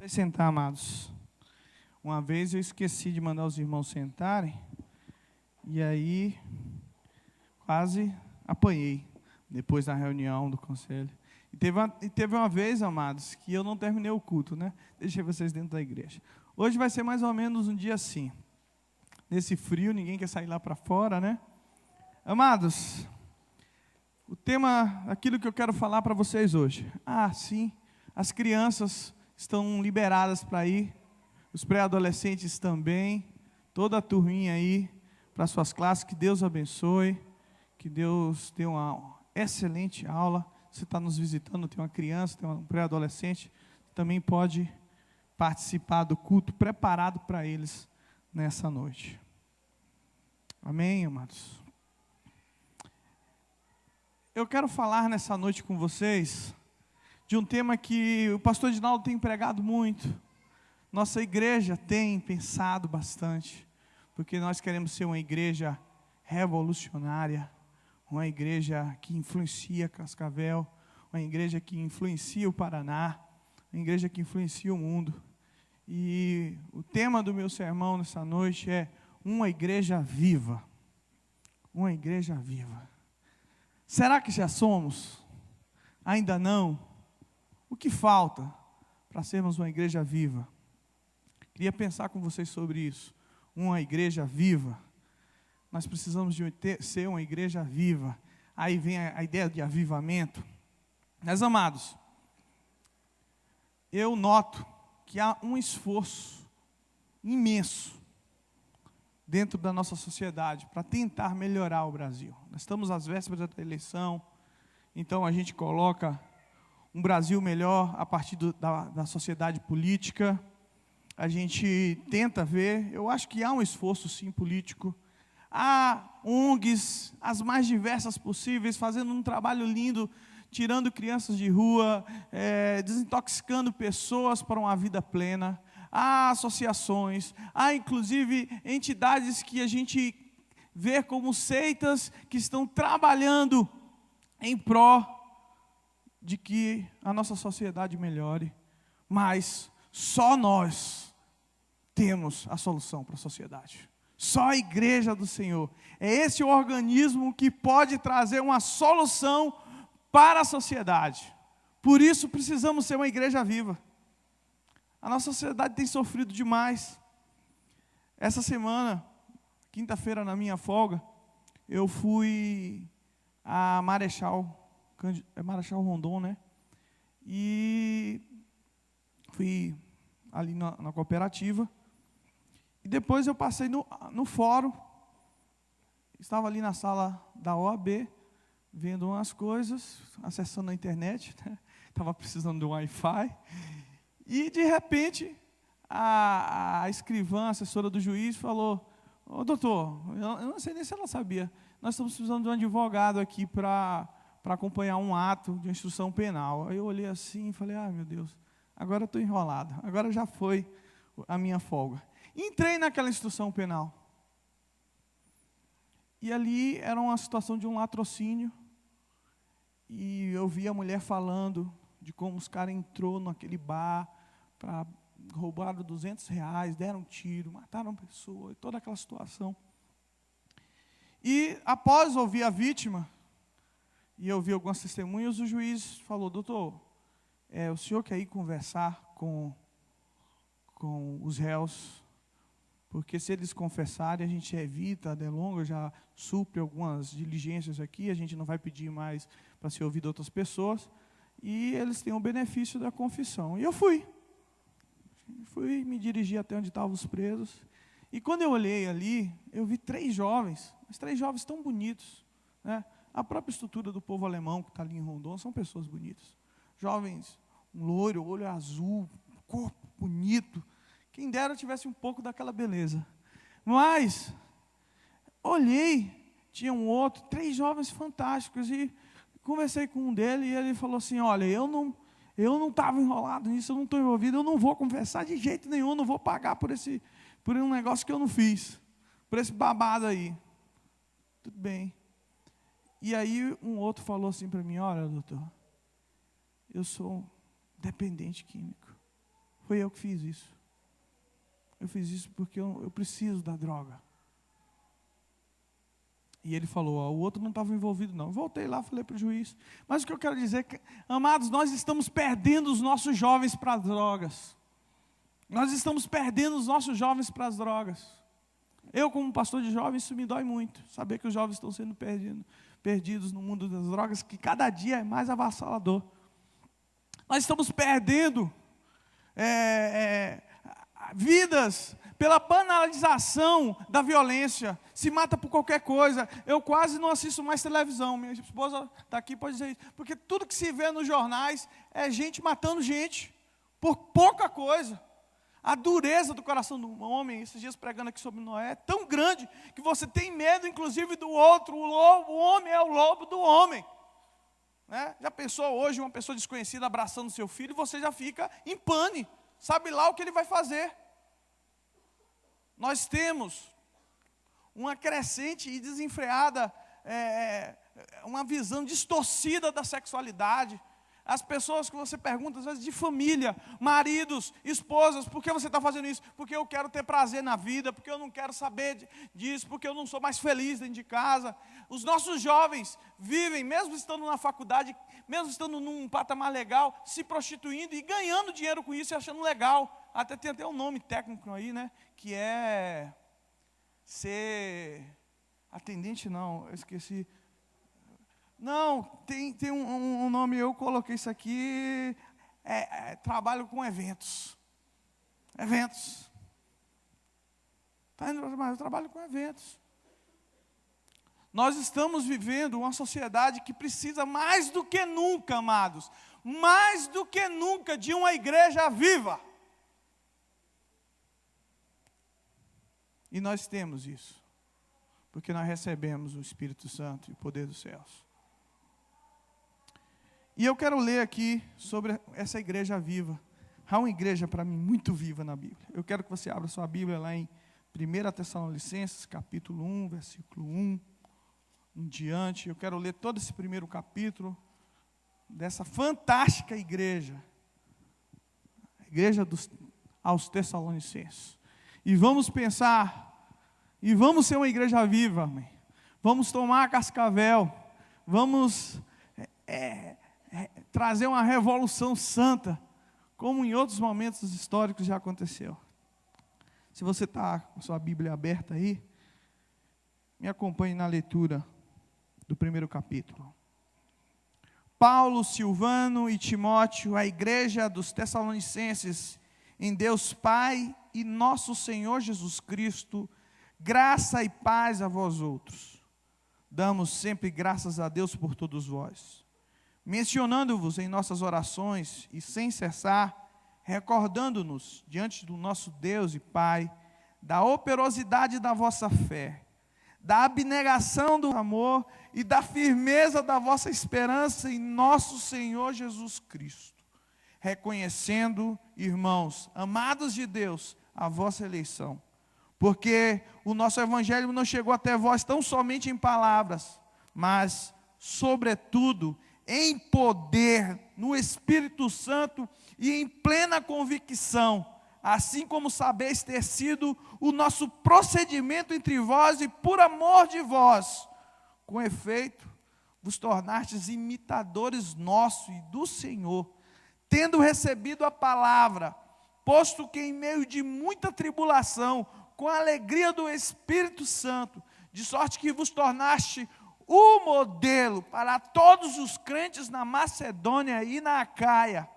Podem sentar, amados. Uma vez eu esqueci de mandar os irmãos sentarem, e aí quase apanhei, depois da reunião do conselho. E teve uma vez, amados, que eu não terminei o culto, né? Deixei vocês dentro da igreja. Hoje vai ser mais ou menos um dia assim. Nesse frio, ninguém quer sair lá para fora, né? Amados, o tema, aquilo que eu quero falar para vocês hoje. Sim, as crianças estão liberadas para ir, os pré-adolescentes também, toda a turminha aí para suas classes, que Deus abençoe, que Deus dê uma excelente aula. Você está nos visitando, tem uma criança, tem um pré-adolescente, também pode participar do culto preparado para eles nessa noite. Amém, amados? Eu quero falar nessa noite com vocês de um tema que o pastor Edinaldo tem pregado muito. Nossa igreja tem pensado bastante, porque nós queremos ser uma igreja revolucionária, uma igreja que influencia Cascavel, uma igreja que influencia o Paraná, uma igreja que influencia o mundo. E o tema do meu sermão nessa noite é uma igreja viva. Uma igreja viva. Será que já somos? Ainda não? O que falta para sermos uma igreja viva? Queria pensar com vocês sobre isso. Uma igreja viva. Nós precisamos ser uma igreja viva. Aí vem a ideia de avivamento. Meus amados, eu noto que há um esforço imenso dentro da nossa sociedade para tentar melhorar o Brasil. Nós estamos às vésperas da eleição, então a gente coloca um Brasil melhor a partir da sociedade política. A gente tenta ver, eu acho que há um esforço sim político. Há ONGs, as mais diversas possíveis, fazendo um trabalho lindo, tirando crianças de rua, desintoxicando pessoas para uma vida plena. Há associações, há inclusive entidades que a gente vê como seitas que estão trabalhando em pró de que a nossa sociedade melhore, mas só nós temos a solução para a sociedade. Só a igreja do Senhor. É esse o organismo que pode trazer uma solução para a sociedade. Por isso precisamos ser uma igreja viva. A nossa sociedade tem sofrido demais. Essa semana, quinta-feira na minha folga, eu fui a Marechal Rondon, né? E fui ali na cooperativa. E depois eu passei no fórum. Estava ali na sala da OAB, vendo umas coisas, acessando a internet, né? Estava precisando de um Wi-Fi. E, de repente, a escrivã, a assessora do juiz, falou: "Ô, doutor, eu não sei nem se ela sabia, nós estamos precisando de um advogado aqui para acompanhar um ato de instrução penal." Aí eu olhei assim e falei: meu Deus, agora eu estou enrolado, agora já foi a minha folga. Entrei naquela instrução penal. E ali era uma situação de um latrocínio, e eu vi a mulher falando de como os caras entrou naquele bar, roubaram R$200, deram um tiro, mataram pessoa, toda aquela situação. E após ouvir a vítima, e eu vi algumas testemunhas, o juiz falou: "Doutor, o senhor quer ir conversar com os réus? Porque se eles confessarem, a gente evita a delonga, já supre algumas diligências aqui, a gente não vai pedir mais para ser ouvido outras pessoas, e eles têm o benefício da confissão." E eu fui me dirigir até onde estavam os presos, e quando eu olhei ali, eu vi 3 jovens, mas 3 jovens tão bonitos, né? A própria estrutura do povo alemão que está ali em Rondon são pessoas bonitas, jovens, um loiro, olho azul, corpo bonito, quem dera tivesse um pouco daquela beleza. Mas olhei, tinha um outro, 3 jovens fantásticos, e conversei com um deles, e ele falou assim: "Olha, eu não estava enrolado nisso, eu não estou envolvido, eu não vou confessar de jeito nenhum, eu não vou pagar por um negócio que eu não fiz, por esse babado aí." Tudo bem. E aí um outro falou assim para mim: "Olha, doutor, eu sou dependente químico." foi eu que fiz isso. Eu fiz isso porque eu preciso da droga. E ele falou, o outro não estava envolvido não. Eu voltei lá, falei para o juiz. Mas o que eu quero dizer é que, amados, nós estamos perdendo os nossos jovens para as drogas. Nós estamos perdendo os nossos jovens para as drogas. Eu, como pastor de jovens, isso me dói muito. Saber que os jovens estão sendo perdidos no mundo das drogas, que cada dia é mais avassalador. Nós estamos perdendo vidas pela banalização da violência. Se mata por qualquer coisa. Eu quase não assisto mais televisão. Minha esposa está aqui, pode dizer isso. Porque tudo que se vê nos jornais é gente matando gente por pouca coisa. A dureza do coração do homem, esses dias pregando aqui sobre Noé, é tão grande que você tem medo, inclusive, do outro. O homem é o lobo do homem. Né? Já pensou hoje uma pessoa desconhecida abraçando seu filho e você já fica em pane. Sabe lá o que ele vai fazer. Nós temos uma crescente e desenfreada, uma visão distorcida da sexualidade. As pessoas que você pergunta, às vezes de família, maridos, esposas, por que você está fazendo isso? Porque eu quero ter prazer na vida, porque eu não quero saber disso, porque eu não sou mais feliz dentro de casa. Os nossos jovens vivem, mesmo estando na faculdade, mesmo estando num patamar legal, se prostituindo e ganhando dinheiro com isso e achando legal. Tem até um nome técnico aí, né? Que é ser atendente, não, eu esqueci. Não, tem um nome, eu coloquei isso aqui, trabalho com eventos. Eventos. Tá indo, mas eu trabalho com eventos. Nós estamos vivendo uma sociedade que precisa mais do que nunca, amados, mais do que nunca, de uma igreja viva. E nós temos isso, porque nós recebemos o Espírito Santo e o poder dos céus. E eu quero ler aqui sobre essa igreja viva. Há uma igreja para mim muito viva na Bíblia. Eu quero que você abra sua Bíblia lá em 1 Tessalonicenses, capítulo 1, versículo 1, em diante. Eu quero ler todo esse primeiro capítulo dessa fantástica igreja. A igreja aos Tessalonicenses. E vamos pensar, e vamos ser uma igreja viva, amém. Vamos tomar Cascavel, vamos trazer uma revolução santa, como em outros momentos históricos já aconteceu. Se você está com a sua Bíblia aberta aí, me acompanhe na leitura do primeiro capítulo. Paulo, Silvano e Timóteo, a igreja dos Tessalonicenses, em Deus Pai e nosso Senhor Jesus Cristo, graça e paz a vós outros. Damos sempre graças a Deus por todos vós, mencionando-vos em nossas orações e sem cessar, recordando-nos diante do nosso Deus e Pai, da operosidade da vossa fé, da abnegação do amor e da firmeza da vossa esperança em nosso Senhor Jesus Cristo, reconhecendo, irmãos, amados de Deus, a vossa eleição, porque o nosso evangelho não chegou até vós tão somente em palavras, mas, sobretudo, em poder, no Espírito Santo e em plena convicção, assim como sabeis ter sido o nosso procedimento entre vós e por amor de vós. Com efeito, vos tornastes imitadores nossos e do Senhor, tendo recebido a palavra, posto que em meio de muita tribulação, com a alegria do Espírito Santo, de sorte que vos tornaste o modelo para todos os crentes na Macedônia e na Acaia,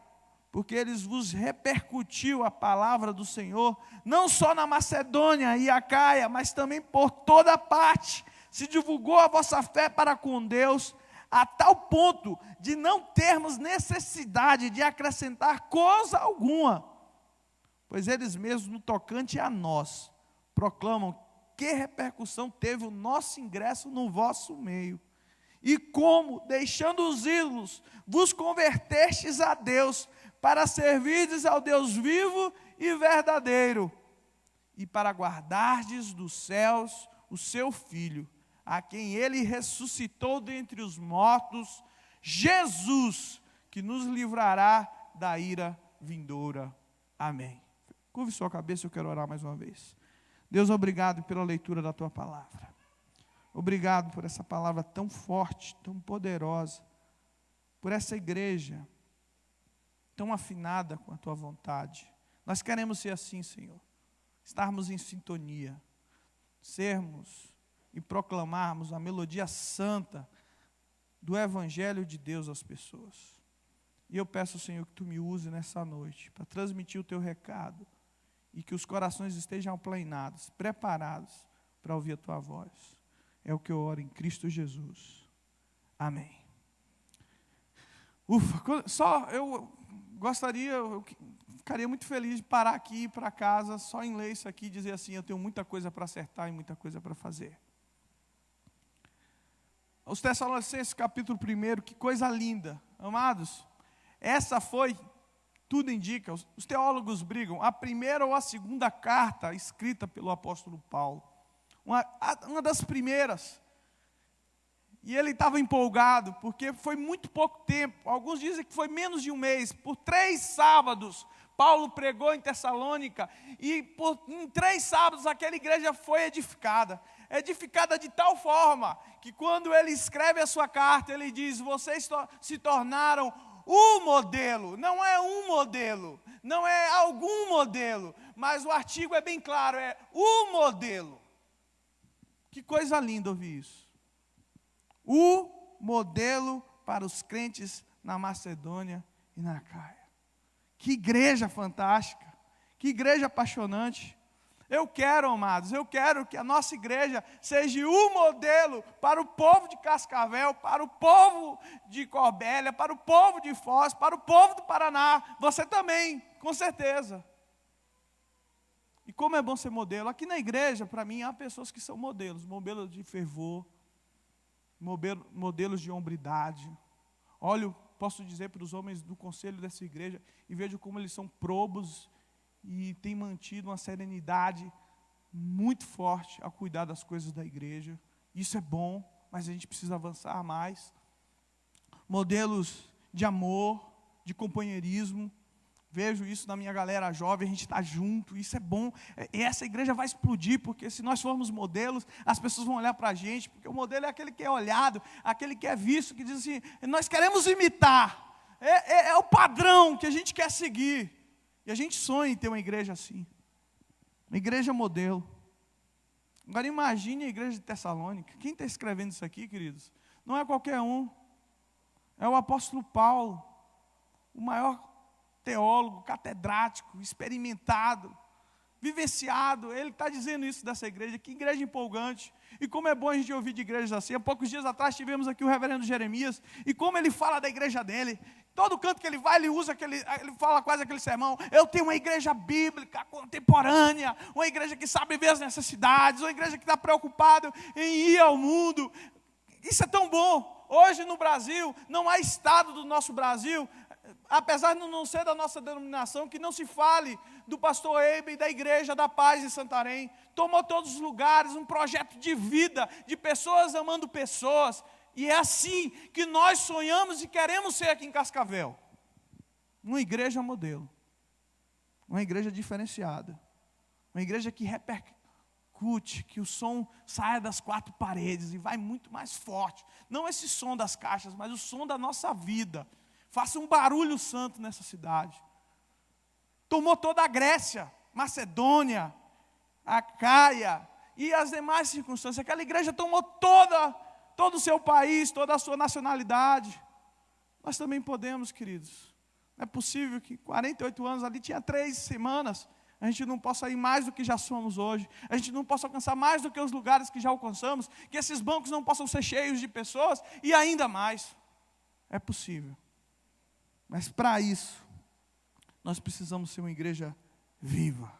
porque eles vos repercutiu a palavra do Senhor, não só na Macedônia e Acaia, mas também por toda parte, se divulgou a vossa fé para com Deus, a tal ponto de não termos necessidade de acrescentar coisa alguma, pois eles mesmos, no tocante a nós, proclamam que repercussão teve o nosso ingresso no vosso meio, e como, deixando os ídolos, vos convertestes a Deus, para servirdes ao Deus vivo e verdadeiro, e para guardardes dos céus o seu Filho, a quem ele ressuscitou dentre os mortos, Jesus, que nos livrará da ira vindoura. Amém. Curve sua cabeça, eu quero orar mais uma vez. Deus, obrigado pela leitura da tua palavra. Obrigado por essa palavra tão forte, tão poderosa, por essa igreja tão afinada com a tua vontade. Nós queremos ser assim, Senhor, estarmos em sintonia, sermos e proclamarmos a melodia santa do Evangelho de Deus às pessoas. E eu peço, Senhor, que tu me use nessa noite para transmitir o teu recado e que os corações estejam aplainados, preparados para ouvir a tua voz. É o que eu oro em Cristo Jesus. Amém. Ufa, eu ficaria muito feliz de parar aqui, ir para casa, só em ler isso aqui e dizer assim, eu tenho muita coisa para acertar e muita coisa para fazer. Os Tessalonicenses, capítulo 1, que coisa linda. Amados, essa foi, tudo indica, os teólogos brigam, a primeira ou a segunda carta escrita pelo apóstolo Paulo. Uma das primeiras. E ele estava empolgado, porque foi muito pouco tempo. Alguns dizem que foi menos de um mês. Por 3 sábados, Paulo pregou em Tessalônica. E em 3 sábados, aquela igreja foi edificada. Edificada de tal forma, que quando ele escreve a sua carta, ele diz, vocês se tornaram o modelo. Não é um modelo, não é algum modelo. Mas o artigo é bem claro, é o modelo. Que coisa linda ouvir isso. O modelo para os crentes na Macedônia e na Acaia. Que igreja fantástica, que igreja apaixonante. Eu quero, amados, eu quero que a nossa igreja seja o modelo para o povo de Cascavel, para o povo de Corbélia, para o povo de Foz, para o povo do Paraná. Você também, com certeza. E como é bom ser modelo. Aqui na igreja, para mim, há pessoas que são modelos de fervor, modelos de hombridade. Olho, posso dizer para os homens do conselho dessa igreja, e vejo como eles são probos e têm mantido uma serenidade muito forte ao cuidar das coisas da igreja. Isso é bom, mas a gente precisa avançar mais. Modelos de amor, de companheirismo. Vejo isso na minha galera jovem, a gente está junto, isso é bom. E essa igreja vai explodir, porque se nós formos modelos, as pessoas vão olhar para a gente, porque o modelo é aquele que é olhado, aquele que é visto, que diz assim, nós queremos imitar. É o padrão que a gente quer seguir. E a gente sonha em ter uma igreja assim. Uma igreja modelo. Agora imagine a igreja de Tessalônica. Quem está escrevendo isso aqui, queridos? Não é qualquer um. É o apóstolo Paulo, o maior teólogo, catedrático, experimentado, vivenciado. Ele está dizendo isso dessa igreja. Que igreja empolgante. E como é bom a gente ouvir de igrejas assim. Há poucos dias atrás tivemos aqui o reverendo Jeremias, e como ele fala da igreja dele. Todo canto que ele vai, ele fala quase aquele sermão. Eu tenho uma igreja bíblica, contemporânea, uma igreja que sabe ver as necessidades, uma igreja que está preocupada em ir ao mundo. Isso é tão bom. Hoje no Brasil, não há estado do nosso Brasil, apesar de não ser da nossa denominação, que não se fale do pastor Eibe e da Igreja da Paz em Santarém. Tomou todos os lugares, um projeto de vida, de pessoas amando pessoas. E é assim que nós sonhamos e queremos ser aqui em Cascavel. Uma igreja modelo. Uma igreja diferenciada. Uma igreja que repercute, que o som saia das 4 paredes e vai muito mais forte. Não esse som das caixas, mas o som da nossa vida. Faça um barulho santo nessa cidade. Tomou toda a Grécia, Macedônia, Acaia e as demais circunstâncias. Aquela igreja tomou todo o seu país, toda a sua nacionalidade. Nós também podemos, queridos. Não é possível que 48 anos ali, tinha 3 semanas, a gente não possa ir mais do que já somos hoje. A gente não possa alcançar mais do que os lugares que já alcançamos. Que esses bancos não possam ser cheios de pessoas e ainda mais. É possível. Mas para isso, nós precisamos ser uma igreja viva.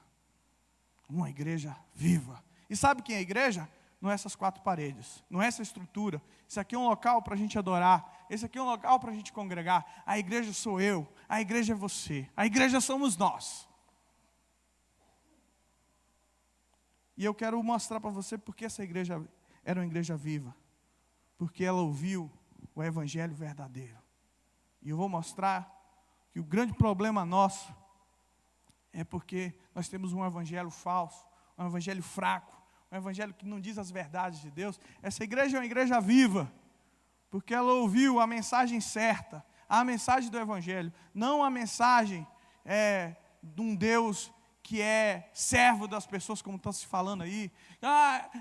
Uma igreja viva. E sabe quem é a igreja? Não é essas 4 paredes, não é essa estrutura. Isso aqui é um local para a gente adorar. Esse aqui é um local para a gente congregar. A igreja sou eu, a igreja é você, a igreja somos nós. E eu quero mostrar para você porque essa igreja era uma igreja viva. Porque ela ouviu o evangelho verdadeiro. E eu vou mostrar que o grande problema nosso é porque nós temos um evangelho falso, um evangelho fraco, um evangelho que não diz as verdades de Deus. Essa igreja é uma igreja viva, porque ela ouviu a mensagem certa, a mensagem do evangelho, não a mensagem de um Deus que é servo das pessoas, como está se falando aí.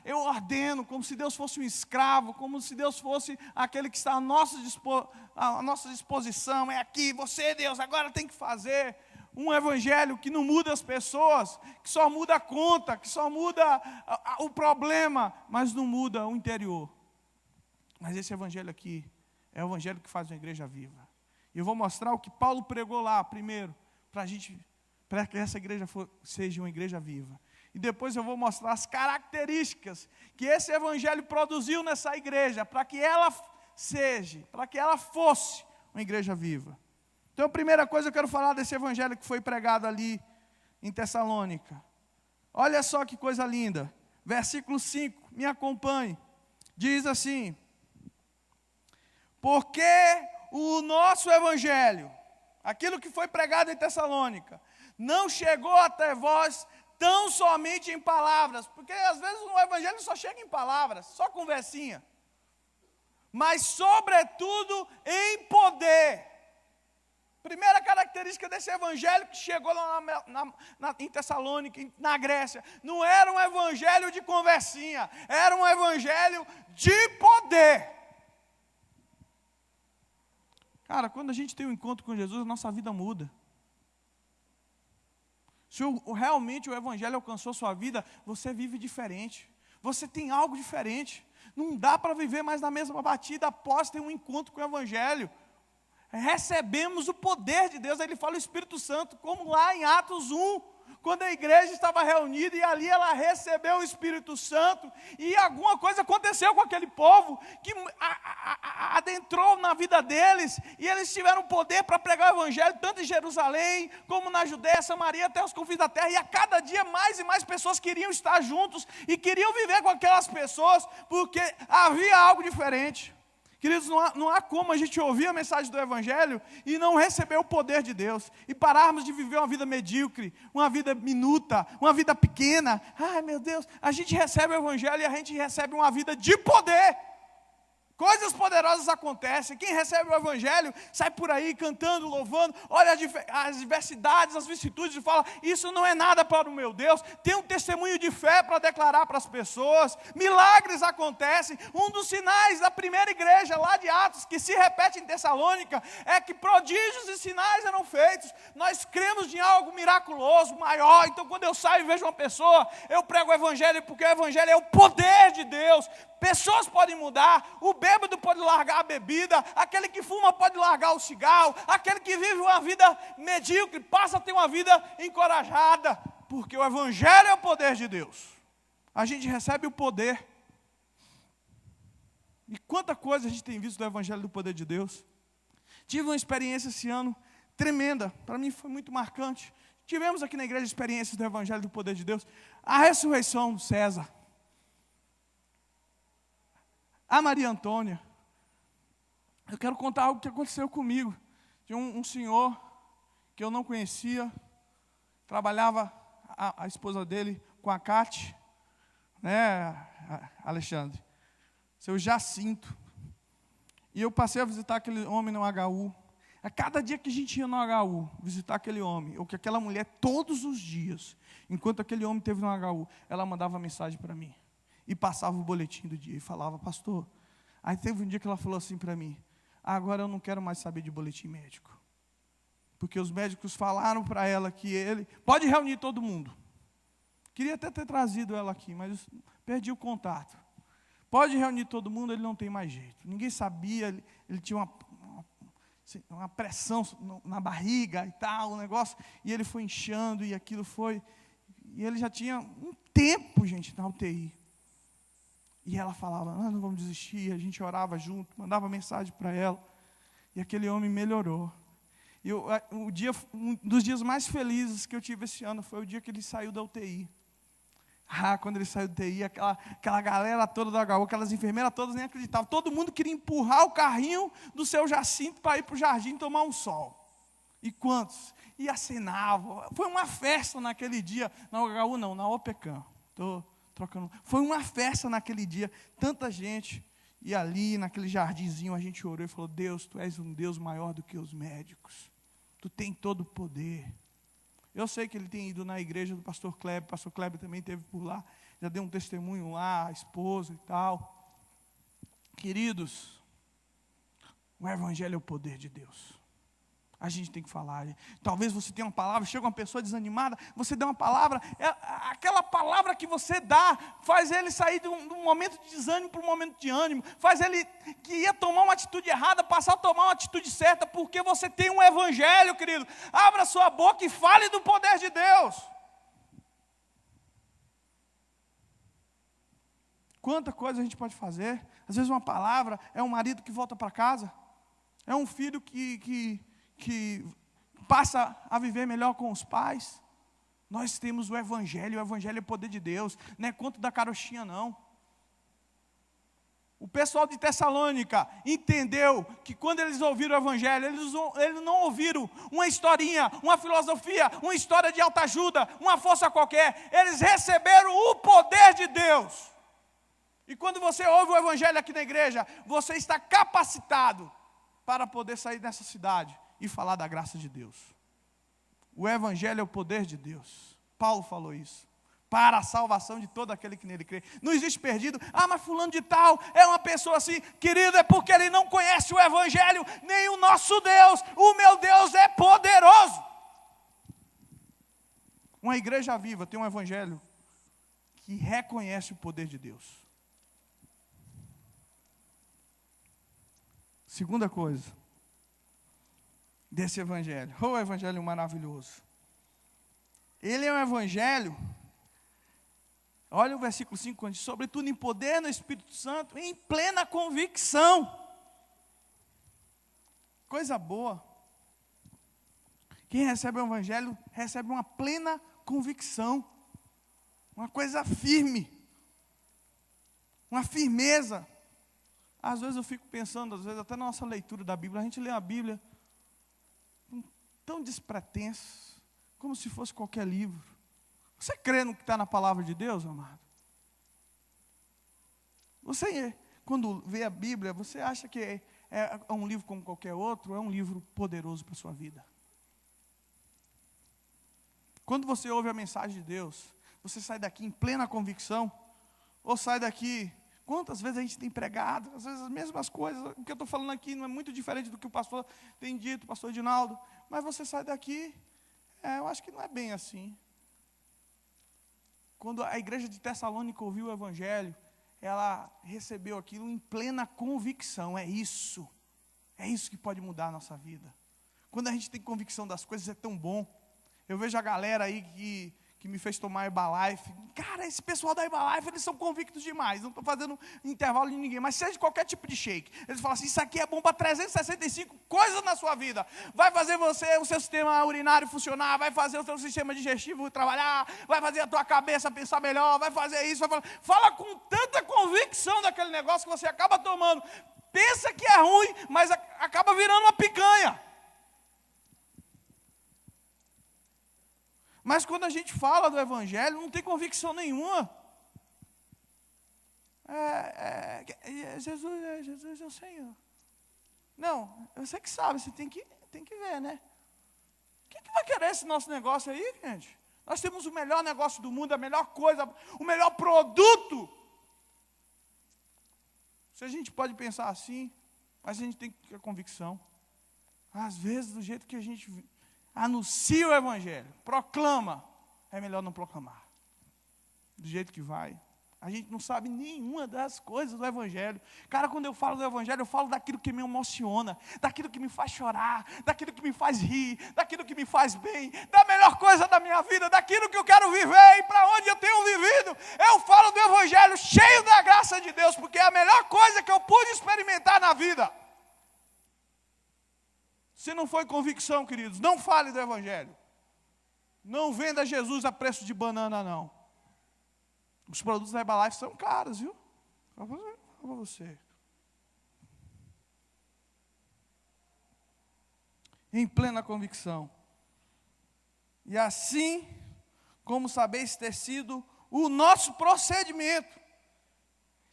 Eu ordeno, como se Deus fosse um escravo, como se Deus fosse aquele que está à nossa disposição. É aqui, você, Deus, agora tem que fazer. Um evangelho que não muda as pessoas, que só muda a conta, que só muda o problema, mas não muda o interior. Mas esse evangelho aqui é o evangelho que faz uma igreja viva. E eu vou mostrar o que Paulo pregou lá primeiro, para que essa igreja seja uma igreja viva. E depois eu vou mostrar as características que esse evangelho produziu nessa igreja, para que ela fosse uma igreja viva. Então, a primeira coisa eu quero falar desse evangelho que foi pregado ali em Tessalônica. Olha só que coisa linda. Versículo 5, me acompanhe. Diz assim: porque o nosso evangelho, aquilo que foi pregado em Tessalônica, não chegou até vós tão somente em palavras, porque às vezes o evangelho só chega em palavras, só conversinha, mas sobretudo em poder. Primeira característica desse evangelho que chegou lá em Tessalônica, na Grécia, não era um evangelho de conversinha, era um evangelho de poder. Cara, quando a gente tem um encontro com Jesus, a nossa vida muda. Se realmente o evangelho alcançou sua vida, você vive diferente. Você tem algo diferente. Não dá para viver mais na mesma batida após ter um encontro com o evangelho. Recebemos o poder de Deus. Aí ele fala o Espírito Santo, como lá em Atos 1, quando a igreja estava reunida e ali ela recebeu o Espírito Santo, e alguma coisa aconteceu com aquele povo, que adentrou na vida deles, e eles tiveram poder para pregar o evangelho, tanto em Jerusalém, como na Judéia, Samaria, até os confins da terra, e a cada dia mais e mais pessoas queriam estar juntos, e queriam viver com aquelas pessoas, porque havia algo diferente. Queridos, não há como a gente ouvir a mensagem do evangelho e não receber o poder de Deus, e pararmos de viver uma vida medíocre, uma vida minuta, uma vida pequena. Ai meu Deus, a gente recebe o evangelho e a gente recebe uma vida de poder. Coisas poderosas acontecem. Quem recebe o evangelho sai por aí cantando, louvando, olha as diversidades, as vicissitudes e fala: isso não é nada para o meu Deus. Tem um testemunho de fé para declarar para as pessoas. Milagres acontecem. Um dos sinais da primeira igreja lá de Atos, que se repete em Tessalônica, é que prodígios e sinais eram feitos. Nós cremos em algo miraculoso, maior. Então quando eu saio e vejo uma pessoa, eu prego o evangelho, porque o evangelho é o poder de Deus. Pessoas podem mudar, o bêbado pode largar a bebida, aquele que fuma pode largar o cigarro, aquele que vive uma vida medíocre passa a ter uma vida encorajada, porque o evangelho é o poder de Deus. A gente recebe o poder. E quanta coisa a gente tem visto do evangelho do poder de Deus. Tive uma experiência esse ano tremenda, para mim foi muito marcante. Tivemos aqui na igreja experiências do evangelho do poder de Deus. A ressurreição do César, a Maria Antônia. Eu quero contar algo que aconteceu comigo. Tinha um senhor que eu não conhecia, trabalhava a esposa dele com a Cate, né, Alexandre? Seu Jacinto. E eu passei a visitar aquele homem no HU. A cada dia que a gente ia no HU visitar aquele homem, ou que aquela mulher, todos os dias, enquanto aquele homem esteve no HU, ela mandava mensagem para mim. E passava o boletim do dia e falava: pastor. Aí teve um dia que ela falou assim para mim: agora eu não quero mais saber de boletim médico. Porque os médicos falaram para ela que ele pode reunir todo mundo. Queria até ter trazido ela aqui, mas perdi o contato. Pode reunir todo mundo, ele não tem mais jeito. Ninguém sabia, ele tinha uma pressão na barriga e tal, um negócio. E ele foi inchando e aquilo foi. E ele já tinha um tempo, gente, na UTI. E ela falava: não vamos desistir. A gente orava junto, mandava mensagem para ela. E aquele homem melhorou. E um dos dias mais felizes que eu tive esse ano foi o dia que ele saiu da UTI. Quando ele saiu da UTI, aquela galera toda do HU, aquelas enfermeiras todas nem acreditavam. Todo mundo queria empurrar o carrinho do seu Jacinto para ir para o jardim tomar um sol. E quantos? E acenavam. Foi uma festa naquele dia. Na HU não, na OPECAM. Estou trocando. Foi uma festa naquele dia. Tanta gente. E ali, naquele jardinzinho, a gente orou e falou: Deus, Tu és um Deus maior do que os médicos. Tu tem todo o poder. Eu sei que ele tem ido na igreja do pastor Kleber. O pastor Kleber também esteve por lá. Já deu um testemunho lá, a esposa e tal. Queridos, o evangelho é o poder de Deus. A gente tem que falar. Talvez você tenha uma palavra, chega uma pessoa desanimada, você dá uma palavra, aquela palavra que você dá, faz ele sair de um momento de desânimo para um momento de ânimo, faz ele que ia tomar uma atitude errada, passar a tomar uma atitude certa, porque você tem um evangelho, querido. Abra sua boca e fale do poder de Deus. Quanta coisa a gente pode fazer. Às vezes uma palavra é um marido que volta para casa, é um filho que passa a viver melhor com os pais. Nós temos o evangelho é o poder de Deus, não é conto da carochinha não. O pessoal de Tessalônica entendeu que quando eles ouviram o evangelho, eles não ouviram uma historinha, uma filosofia, uma história de autoajuda, uma força qualquer, eles receberam o poder de Deus. E quando você ouve o evangelho aqui na igreja, você está capacitado para poder sair dessa cidade e falar da graça de Deus. O evangelho é o poder de Deus. Paulo falou isso. Para a salvação de todo aquele que nele crê. Não existe perdido. Ah, mas fulano de tal é uma pessoa assim. Querido, é porque ele não conhece o evangelho, nem o nosso Deus. O meu Deus é poderoso. Uma igreja viva tem um evangelho que reconhece o poder de Deus. Segunda coisa desse evangelho. O evangelho maravilhoso. Ele é um evangelho, olha o versículo 5, quando diz: sobretudo em poder no Espírito Santo, em plena convicção. Coisa boa. Quem recebe o evangelho, recebe uma plena convicção. Uma coisa firme. Uma firmeza. Às vezes eu fico pensando, às vezes até na nossa leitura da Bíblia, a gente lê a Bíblia tão despretenso, como se fosse qualquer livro. Você crê no que está na palavra de Deus, amado? Você, quando vê a Bíblia, você acha que é um livro como qualquer outro, ou é um livro poderoso para a sua vida? Quando você ouve a mensagem de Deus, você sai daqui em plena convicção, ou sai daqui... Quantas vezes a gente tem pregado, às vezes as mesmas coisas, o que eu estou falando aqui não é muito diferente do que o pastor tem dito, o pastor Edinaldo, mas você sai daqui, eu acho que não é bem assim. Quando a igreja de Tessalônica ouviu o evangelho, ela recebeu aquilo em plena convicção, é isso que pode mudar a nossa vida. Quando a gente tem convicção das coisas, é tão bom. Eu vejo a galera aí que me fez tomar Herbalife. Cara, esse pessoal da Herbalife, eles são convictos demais. Não estou fazendo intervalo de ninguém, mas seja qualquer tipo de shake. Eles falam assim: isso aqui é bom para 365 coisas na sua vida. Vai fazer o seu sistema urinário funcionar, vai fazer o seu sistema digestivo trabalhar, vai fazer a tua cabeça pensar melhor, vai fazer isso. Fala com tanta convicção daquele negócio que você acaba tomando. Pensa que é ruim, mas acaba virando uma picanha. Mas quando a gente fala do evangelho, não tem convicção nenhuma. Jesus é o Senhor. Não, você que sabe, você tem que ver, né? Quem que vai querer esse nosso negócio aí, gente? Nós temos o melhor negócio do mundo, a melhor coisa, o melhor produto. Se a gente pode pensar assim, mas a gente tem que ter convicção. Às vezes, do jeito que a gente anuncia o evangelho, proclama, é melhor não proclamar. Do jeito que vai. A gente não sabe nenhuma das coisas do evangelho. Cara, quando eu falo do evangelho, eu falo daquilo que me emociona, daquilo que me faz chorar, daquilo que me faz rir, daquilo que me faz bem, da melhor coisa da minha vida, daquilo que eu quero viver e para onde eu tenho vivido. Eu falo do evangelho cheio da graça de Deus, porque é a melhor coisa que eu pude experimentar na vida. Se não foi convicção, queridos, não fale do evangelho. Não venda Jesus a preço de banana, não. Os produtos da Herbalife são caros, viu? Para você. em plena convicção. E assim como sabeis ter sido o nosso procedimento.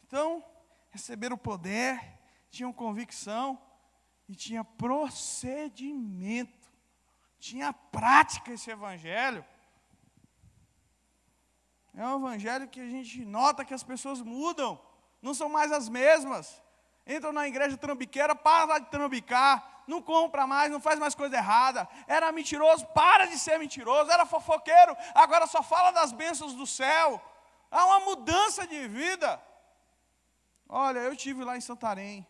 Então, receberam o poder, tinham convicção e tinha procedimento. Tinha prática esse evangelho. É um evangelho que a gente nota que as pessoas mudam, não são mais as mesmas. Entram na igreja trambiqueira, para de trambicar, não compra mais, não faz mais coisa errada. Era mentiroso, para de ser mentiroso. Era fofoqueiro, agora só fala das bênçãos do céu. Há uma mudança de vida. Olha, eu estive lá em Santarém,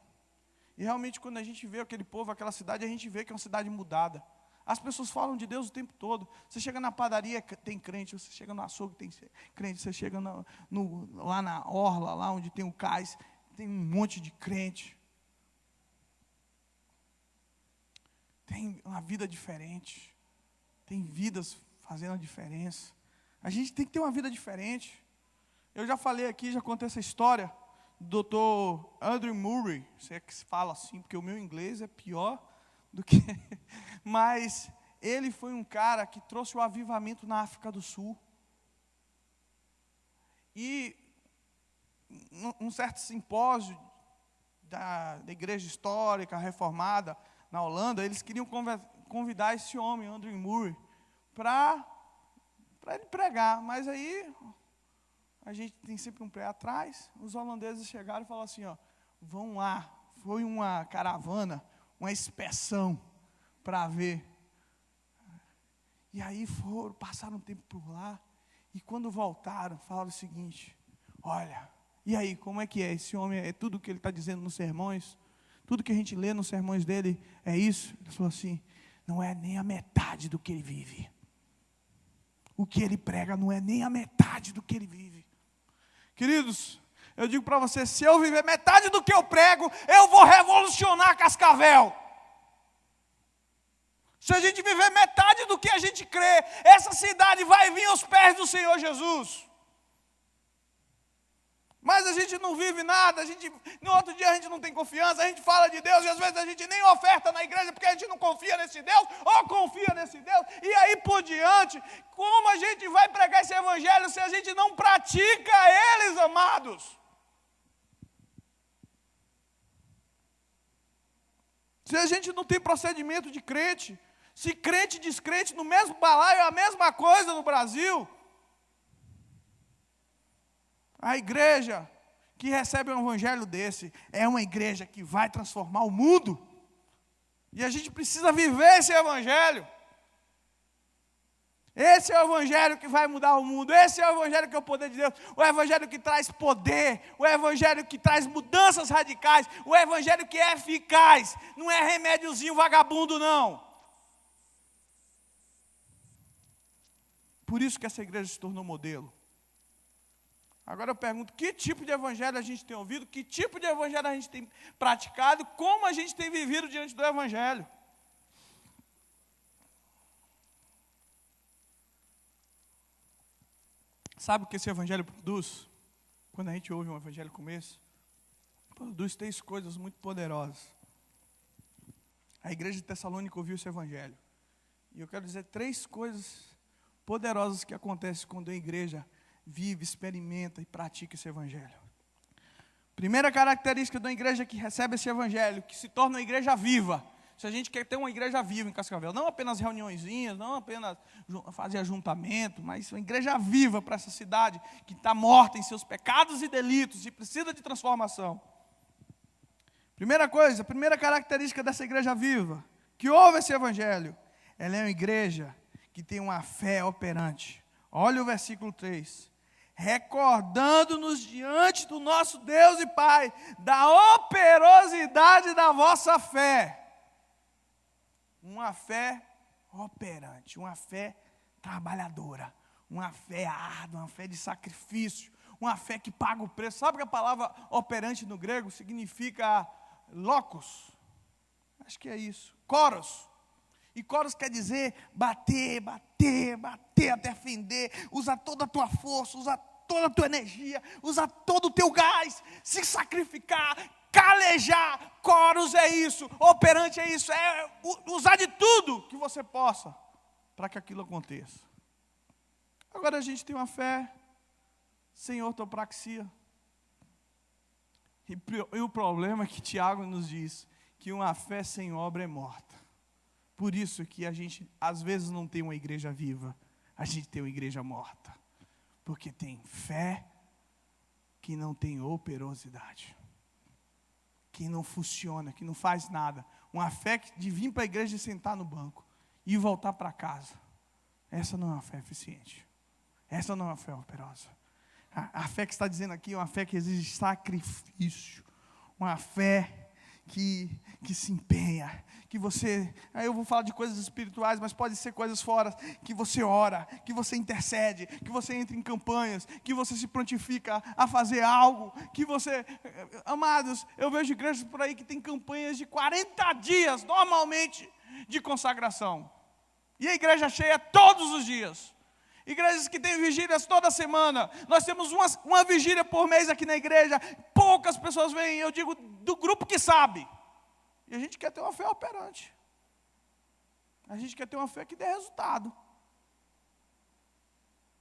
e realmente quando a gente vê aquele povo, aquela cidade, a gente vê que é uma cidade mudada. As pessoas falam de Deus o tempo todo. Você chega na padaria, tem crente. Você chega no açougue, tem crente. Você chega lá na orla, lá onde tem o cais, tem um monte de crente. Tem uma vida diferente. Tem vidas fazendo a diferença. A gente tem que ter uma vida diferente. Eu já falei aqui, já contei essa história do Dr. Andrew Murray. Se é que se fala assim, porque o meu inglês é pior do que... Mas ele foi um cara que trouxe o avivamento na África do Sul. E num certo simpósio da igreja histórica reformada na Holanda, eles queriam convidar esse homem, Andrew Murray, para ele pregar. Mas aí a gente tem sempre um pé atrás. Os holandeses chegaram e falaram assim, vão lá. Foi uma caravana, uma inspeção para ver. E aí passaram um tempo por lá, e quando voltaram, falaram o seguinte, olha, e aí, como é que é? Esse homem, é tudo que ele está dizendo nos sermões? Tudo que a gente lê nos sermões dele, é isso? Ele falou assim, não é nem a metade do que ele vive. O que ele prega não é nem a metade do que ele vive. Queridos, eu digo para você, se eu viver metade do que eu prego, eu vou revolucionar Cascavel. Se a gente viver metade do que a gente crê, essa cidade vai vir aos pés do Senhor Jesus. Mas a gente não vive nada, no outro dia a gente não tem confiança, a gente fala de Deus e às vezes a gente nem oferta na igreja porque a gente não confia nesse Deus, ou confia nesse Deus, e aí por diante, como a gente vai pregar esse evangelho se a gente não pratica eles, amados? Se a gente não tem procedimento de crente, se crente e descrente no mesmo balaio é a mesma coisa no Brasil. A igreja que recebe um evangelho desse é uma igreja que vai transformar o mundo. E a gente precisa viver esse evangelho. Esse é o evangelho que vai mudar o mundo. Esse é o evangelho que é o poder de Deus. O evangelho que traz poder. O evangelho que traz mudanças radicais. O evangelho que é eficaz. Não é remédiozinho vagabundo, não. Por isso que essa igreja se tornou modelo. Agora eu pergunto, que tipo de evangelho a gente tem ouvido? Que tipo de evangelho a gente tem praticado? Como a gente tem vivido diante do evangelho? Sabe o que esse evangelho produz? Quando a gente ouve um evangelho como esse, produz 3 coisas muito poderosas. A igreja de Tessalônica ouviu esse evangelho. E eu quero dizer 3 coisas poderosas que acontecem quando a igreja vive, experimenta e pratica esse evangelho. Primeira característica de uma igreja que recebe esse evangelho, que se torna uma igreja viva. Se a gente quer ter uma igreja viva em Cascavel, não apenas reuniõezinhas, não apenas fazer ajuntamento, mas uma igreja viva para essa cidade que está morta em seus pecados e delitos e precisa de transformação. Primeira coisa, primeira característica dessa igreja viva, que ouve esse evangelho, ela é uma igreja que tem uma fé operante. Olha o versículo 3. Recordando-nos diante do nosso Deus e Pai, da operosidade da vossa fé. Uma fé operante, uma fé trabalhadora, uma fé árdua, uma fé de sacrifício, uma fé que paga o preço. Sabe que a palavra operante no grego significa locus? Acho que é isso. Koros. E koros quer dizer bater, bater, bater até fender. Usa toda a tua força, usa toda a tua energia, usa todo o teu gás, se sacrificar, calejar, coros é isso, operante é isso, é usar de tudo que você possa para que aquilo aconteça. Agora a gente tem uma fé sem ortopraxia. E o problema é que Tiago nos diz que uma fé sem obra é morta. Por isso que a gente às vezes não tem uma igreja viva, a gente tem uma igreja morta. Porque tem fé que não tem operosidade, que não funciona, que não faz nada. Uma fé de vir para a igreja e sentar no banco e voltar para casa. Essa não é uma fé eficiente. Essa não é uma fé operosa. A fé que está dizendo aqui é uma fé que exige sacrifício. Uma fé que se empenha. Que você, aí eu vou falar de coisas espirituais, mas pode ser coisas fora. Que você ora, que você intercede, que você entra em campanhas, que você se prontifica a fazer algo. Que você, amados, eu vejo igrejas por aí que tem campanhas de 40 dias, normalmente, de consagração. E a igreja cheia todos os dias. Igrejas que têm vigílias toda semana. Nós temos uma vigília por mês aqui na igreja. Poucas pessoas vêm, eu digo, do grupo que sabe. E a gente quer ter uma fé operante. A gente quer ter uma fé que dê resultado.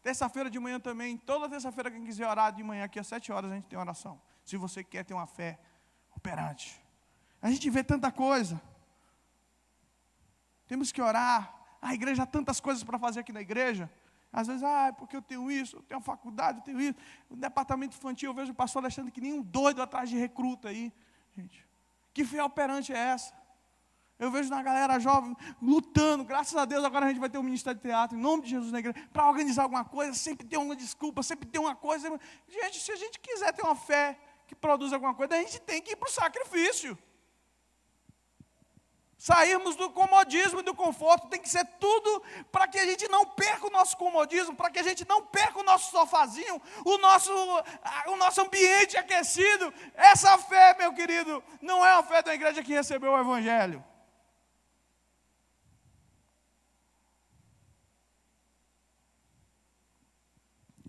Terça-feira de manhã também, toda terça-feira quem quiser orar de manhã aqui às 7 horas a gente tem oração. Se você quer ter uma fé operante. A gente vê tanta coisa. Temos que orar. A igreja há tantas coisas para fazer aqui na igreja. Às vezes, porque eu tenho isso, eu tenho faculdade, eu tenho isso. O departamento infantil, eu vejo o pastor Alexandre que nem um doido atrás de recruta aí. Gente, que fé operante é essa? Eu vejo na galera jovem lutando. Graças a Deus, agora a gente vai ter um ministério de teatro, em nome de Jesus na igreja, para organizar alguma coisa, sempre tem uma desculpa, sempre tem uma coisa. Gente, se a gente quiser ter uma fé que produz alguma coisa, a gente tem que ir para o sacrifício. Sairmos do comodismo e do conforto, tem que ser tudo para que a gente não perca o nosso comodismo, para que a gente não perca o nosso sofazinho, o nosso ambiente aquecido. Essa fé, meu querido, não é a fé da igreja que recebeu o Evangelho.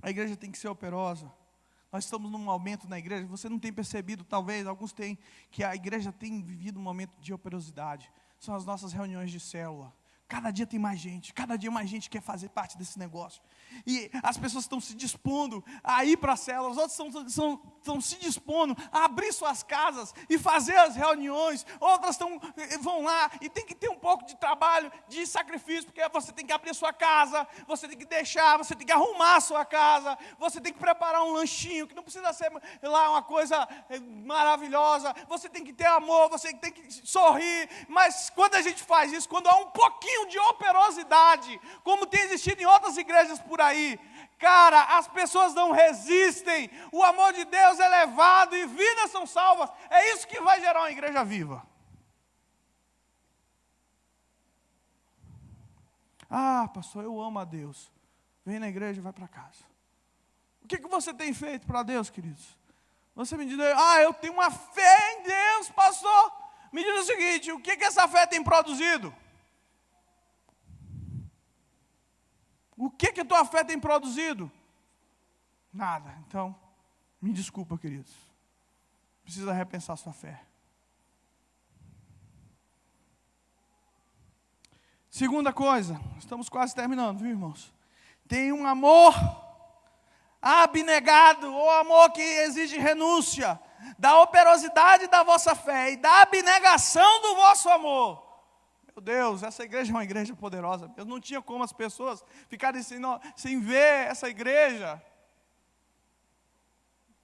A igreja tem que ser operosa. Nós estamos num momento na igreja, você não tem percebido, talvez, alguns têm, que a igreja tem vivido um momento de operosidade. São as nossas reuniões de célula. Cada dia tem mais gente, cada dia mais gente quer fazer parte desse negócio. E as pessoas estão se dispondo a ir para a célula, os outros estão se dispondo a abrir suas casas e fazer as reuniões. Outras vão lá e tem que ter um pouco de trabalho, de sacrifício, porque você tem que abrir a sua casa, você tem que deixar, você tem que arrumar a sua casa, você tem que preparar um lanchinho, que não precisa ser lá uma coisa maravilhosa, você tem que ter amor, você tem que sorrir. Mas quando a gente faz isso, quando há um pouquinho de operosidade, como tem existido em outras igrejas por aí, cara, as pessoas não resistem, o amor de Deus é levado e vidas são salvas. É isso que vai gerar uma igreja viva. Pastor, eu amo a Deus. Vem na igreja e vai para casa. O que você tem feito para Deus, queridos? Você me diz, eu tenho uma fé em Deus, pastor. Me diz o seguinte, o que essa fé tem produzido? O que a tua fé tem produzido? Nada. Então, me desculpa, queridos. Precisa repensar sua fé. Segunda coisa, estamos quase terminando, viu, irmãos? Tem um amor abnegado, ou amor que exige renúncia, da operosidade da vossa fé e da abnegação do vosso amor. Meu Deus, essa igreja é uma igreja poderosa. Eu não tinha como as pessoas ficarem sem ver essa igreja.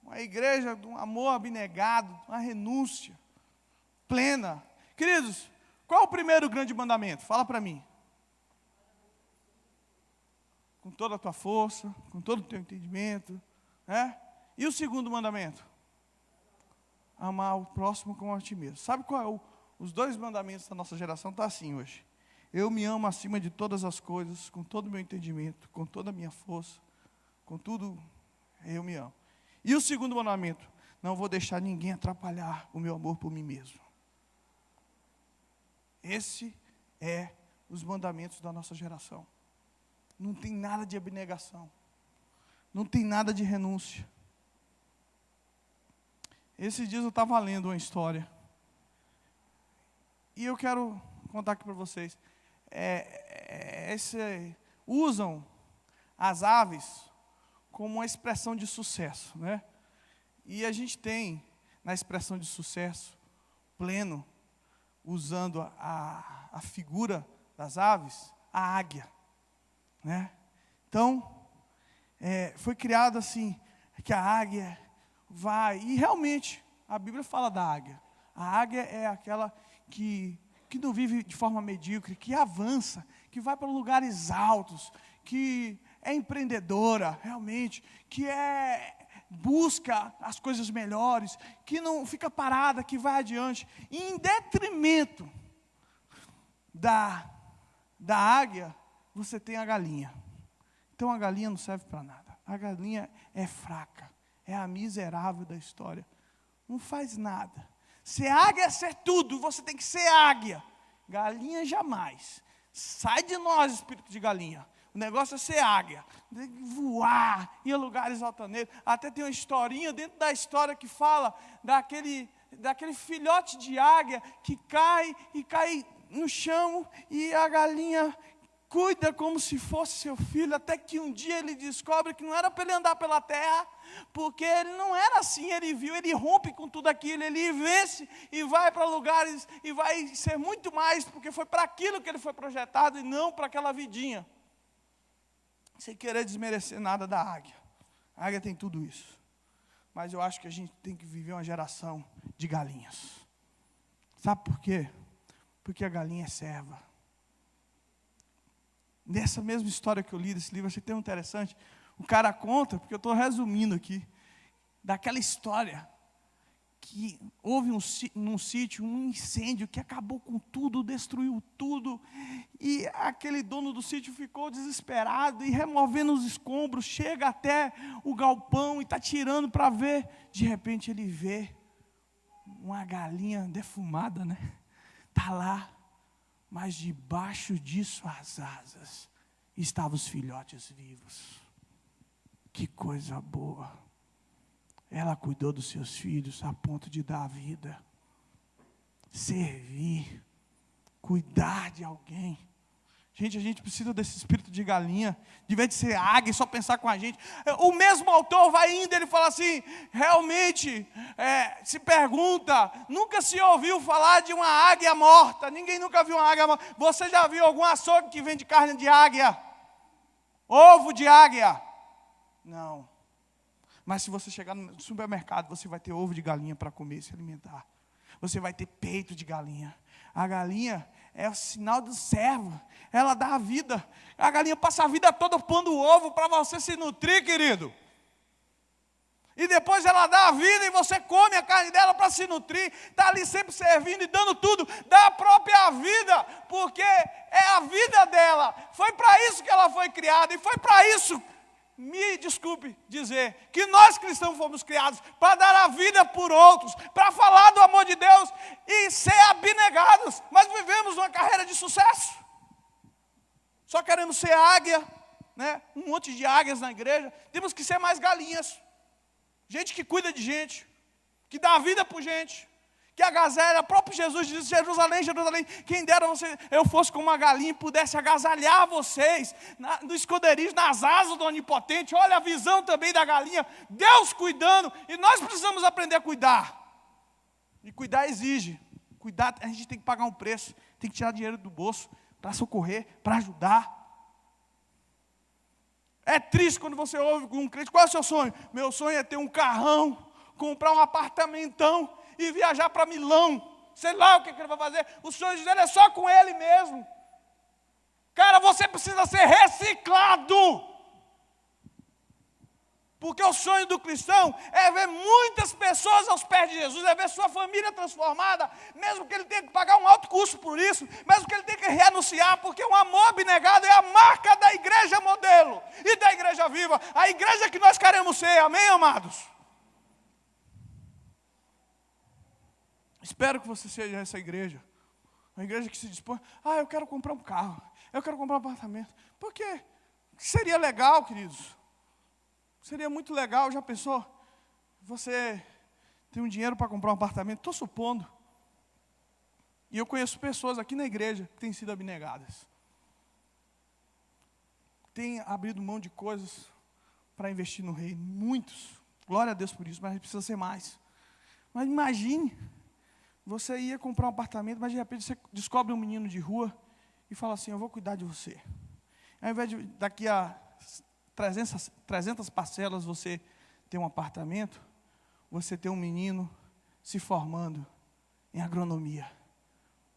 Uma igreja de um amor abnegado, uma renúncia plena. Queridos, qual é o primeiro grande mandamento? Fala para mim. Com toda a tua força, com todo o teu entendimento. E o segundo mandamento? Amar o próximo como a ti mesmo. Sabe qual é os dois mandamentos da nossa geração? Está assim hoje. Eu me amo acima de todas as coisas, com todo o meu entendimento, com toda a minha força, com tudo, eu me amo. E o segundo mandamento? Não vou deixar ninguém atrapalhar o meu amor por mim mesmo. Esse é os mandamentos da nossa geração. Não tem nada de abnegação. Não tem nada de renúncia. Esses dias eu estava lendo uma história. E eu quero contar aqui para vocês. Usam as aves como uma expressão de sucesso, né? E a gente tem, na expressão de sucesso pleno, usando a figura das aves, a águia, né? Então, foi criado assim, que a águia vai, e realmente, a Bíblia fala da águia. A águia é aquela que não vive de forma medíocre, que avança, que vai para lugares altos, que é empreendedora, realmente, que busca as coisas melhores, que não fica parada, que vai adiante, e em detrimento da águia, você tem a galinha. Então a galinha não serve para nada. A galinha é fraca, é a miserável da história. Não faz nada. Ser águia é ser tudo, você tem que ser águia. Galinha jamais. Sai de nós, espírito de galinha. O negócio é ser águia, voar, ir a lugares altaneiros. Até tem uma historinha dentro da história que fala daquele filhote de águia que cai no chão e a galinha cuida como se fosse seu filho, até que um dia ele descobre que não era para ele andar pela terra, porque ele não era assim, ele rompe com tudo aquilo, ele vence e vai para lugares, e vai ser muito mais, porque foi para aquilo que ele foi projetado e não para aquela vidinha. Sem querer desmerecer nada da águia. A águia tem tudo isso. Mas eu acho que a gente tem que viver uma geração de galinhas. Sabe por quê? Porque a galinha é serva. Nessa mesma história que eu li desse livro, achei tão interessante. O cara conta, porque eu estou resumindo aqui, daquela história que houve num sítio um incêndio que acabou com tudo, destruiu tudo, e aquele dono do sítio ficou desesperado e removendo os escombros, chega até o galpão e está tirando para ver. De repente ele vê uma galinha defumada, né? Está lá, mas debaixo de suas asas estavam os filhotes vivos. Que coisa boa! Ela cuidou dos seus filhos a ponto de dar a vida, servir, cuidar de alguém. Gente, a gente precisa desse espírito de galinha, de vez de ser águia e só pensar com a gente. O mesmo autor vai indo, ele fala assim, realmente, se pergunta, nunca se ouviu falar de uma águia morta, ninguém nunca viu uma águia morta. Você já viu algum açougue que vende carne de águia? Ovo de águia? Não. Mas se você chegar no supermercado, você vai ter ovo de galinha para comer e se alimentar. Você vai ter peito de galinha. A galinha é o sinal do servo. Ela dá a vida. A galinha passa a vida toda pondo ovo para você se nutrir, querido. E depois ela dá a vida e você come a carne dela para se nutrir. Está ali sempre servindo e dando tudo. Dá a própria vida, porque é a vida dela. Foi para isso que ela foi criada e foi para isso, me desculpe dizer, que nós cristãos fomos criados para dar a vida por outros, para falar do amor de Deus e ser abnegados, mas vivemos uma carreira de sucesso. Só queremos ser águia, né? Um monte de águias na igreja. Temos que ser mais galinhas. Gente que cuida de gente, que dá a vida por gente. Que a gazela, o próprio Jesus disse, Jerusalém, Jerusalém, quem dera eu fosse como uma galinha e pudesse agasalhar vocês no esconderijo, nas asas do Onipotente. Olha a visão também da galinha, Deus cuidando, e nós precisamos aprender a cuidar. E cuidar exige, cuidar, a gente tem que pagar um preço, tem que tirar dinheiro do bolso para socorrer, para ajudar. É triste quando você ouve com um crente, qual é o seu sonho? Meu sonho é ter um carrão, comprar um apartamentão, e viajar para Milão, sei lá o que ele vai fazer, o sonho dele é só com ele mesmo. Cara, você precisa ser reciclado, porque o sonho do cristão é ver muitas pessoas aos pés de Jesus, é ver sua família transformada, mesmo que ele tenha que pagar um alto custo por isso, mesmo que ele tenha que renunciar, porque o amor abnegado é a marca da igreja modelo, e da igreja viva, a igreja que nós queremos ser, amém, amados? Espero que você seja essa igreja. Uma igreja que se dispõe, eu quero comprar um carro, eu quero comprar um apartamento. Por quê? Seria legal, queridos. Seria muito legal, já pensou? Você tenho dinheiro para comprar um apartamento, estou supondo. E eu conheço pessoas aqui na igreja que têm sido abnegadas. Têm abrido mão de coisas para investir no reino. Muitos. Glória a Deus por isso, mas precisa ser mais. Mas imagine, você ia comprar um apartamento, mas de repente você descobre um menino de rua e fala assim, eu vou cuidar de você. Ao invés de daqui a 300 parcelas você ter um apartamento, você ter um menino se formando em agronomia.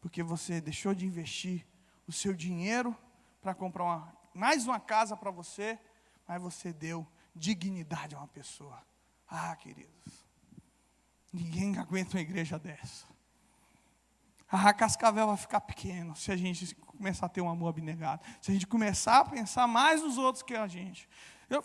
Porque você deixou de investir o seu dinheiro para comprar mais uma casa para você, mas você deu dignidade a uma pessoa. Ah, queridos, ninguém aguenta uma igreja dessa. A Cascavel vai ficar pequeno se a gente começar a ter um amor abnegado. Se a gente começar a pensar mais nos outros que a gente.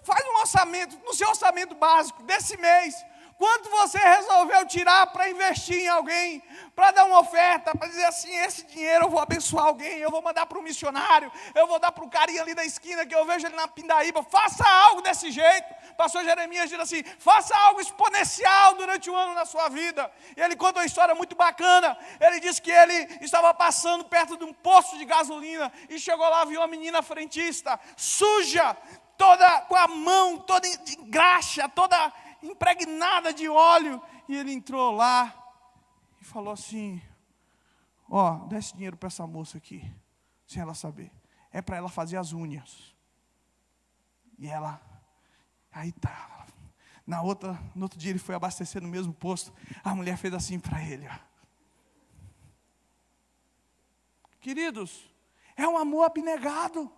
Faz um orçamento, no seu orçamento básico desse mês. Quanto você resolveu tirar para investir em alguém, para dar uma oferta, para dizer assim, esse dinheiro eu vou abençoar alguém, eu vou mandar para um missionário, eu vou dar para o carinha ali da esquina que eu vejo ele na Pindaíba. Faça algo desse jeito. Pastor Jeremias diz assim, faça algo exponencial durante o ano na sua vida. E ele conta uma história muito bacana. Ele disse que ele estava passando perto de um posto de gasolina e chegou lá, viu uma menina frentista, suja, toda com a mão, toda de graxa, toda impregnada de óleo, e ele entrou lá e falou assim, dá esse dinheiro para essa moça aqui, sem ela saber, é para ela fazer as unhas. E ela, aí tá, no outro dia ele foi abastecer no mesmo posto, a mulher fez assim para ele, Queridos, é um amor abnegado.